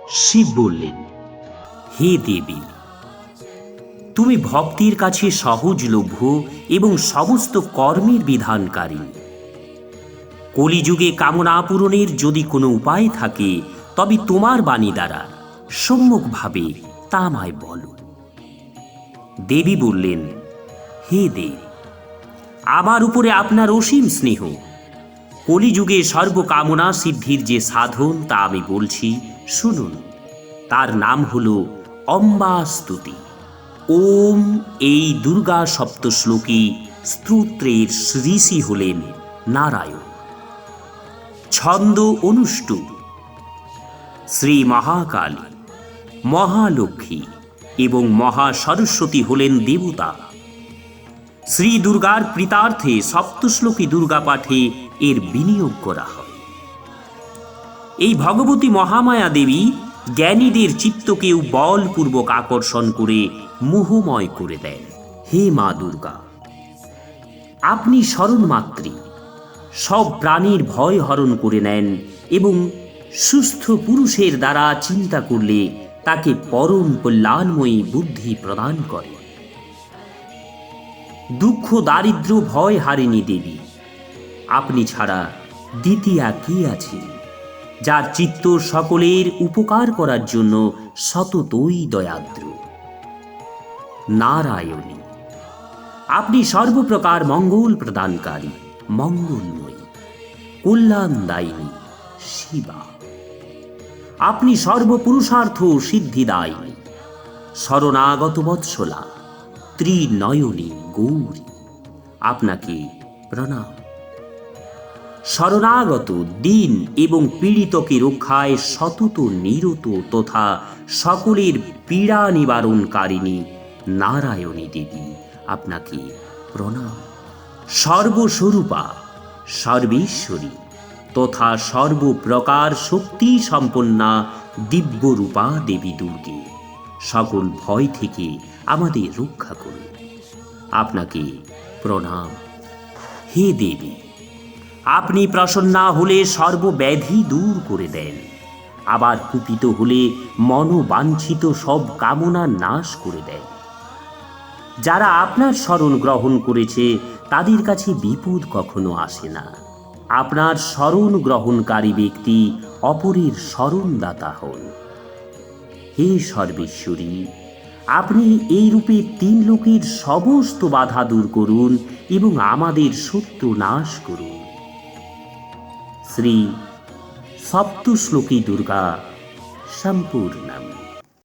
শিব বললেন, হে দেবী, তুমি ভক্তির কাছে সহজলভ্য এবং সমস্ত কর্মের বিধানকারী। কলিযুগে কামনা পূরণের যদি কোনো উপায় থাকে তবে তোমার বাণী দ্বারা সম্যকভাবে তা আমায় বলো। দেবী বললেন, হে দেব, আমার উপরে আপনার অসীম স্নেহ। কলিযুগে সর্বকামনা সিদ্ধির যে সাধন তা আমি বলছি, শুনুন। তার নাম হল অম্বা স্তুতি। ওম এই দুর্গা সপ্তশ্লোকী স্তোত্রের ঋষি হলেন নারায়ণ। ছন্দ অনুষ্টু। শ্রী মহাকালী, মহালক্ষ্মী এবং মহাসরস্বতী হলেন দেবতা। শ্রী দুর্গার প্রীতার্থে সপ্তশ্লোকী দুর্গা পাঠে এর বিনিয়োগ করা হয়। এই ভগবতী মহামায়া দেবী জ্ঞানীদের চিত্তকেও বলপূর্বক আকর্ষণ করে মোহময় করে দেন। হে মা দুর্গা, আপনি শরণমাত্রী, সব প্রাণীর ভয় হরণ করে নেন এবং সুস্থ পুরুষের দ্বারা চিন্তা করলে তাকে পরম কল্যাণময়ী বুদ্ধি প্রদান করে। দুঃখ দারিদ্র ভয় হারেনি দেবী। আপনি ছাড়া দ্বিতীয়া কে আছে, যার চিত্ত সকলের উপকার করার জন্য সততই দয়াদ্র? নারায়ণী, আপনি সর্বপ্রকার মঙ্গল প্রদানকারী, মঙ্গলময়ী, কল্যাণদায়িনী শিবা। আপনি সর্বপুরুষার্থ সিদ্ধিদায়িনী, শরণাগত বৎসলা, ত্রিনয়নী গৌরী। আপনাকে প্রণাম। শরণাগত দীন এবং পীড়িতকে রক্ষায় সতত নিরত তথা সকলের পীড়া নিবারণকারিণী নারায়ণী দেবী, আপনাকে প্রণাম। সর্বস্বরূপা, সর্বেশ্বরী তথা সর্বপ্রকার শক্তি সম্পন্না দিব্যরূপা দেবী দুর্গে, সকল ভয় থেকে আমাদের রক্ষা করুন। আপনাকে প্রণাম। হে দেবী, আপনি প্রসন্না হলে সর্বব্যাধি দূর করে দেন, আবার কুপিত হলে মনোবাঞ্ছিত সব কামনা নাশ করে দেন। যারা আপনার শরণ গ্রহণ করেছে তাদের কাছে বিপদ কখনো আসে না। আপনার শরণ গ্রহণকারী ব্যক্তি অপরের শরণদাতা হন। হে সর্বেশ্বরী, আপনি এই রূপে তিন লোকের সমস্ত বাধা দূর করুন এবং আমাদের শত্রু নাশ করুন। শ্রী সপ্তশ্লোকী দুর্গা সম্পূর্ণম।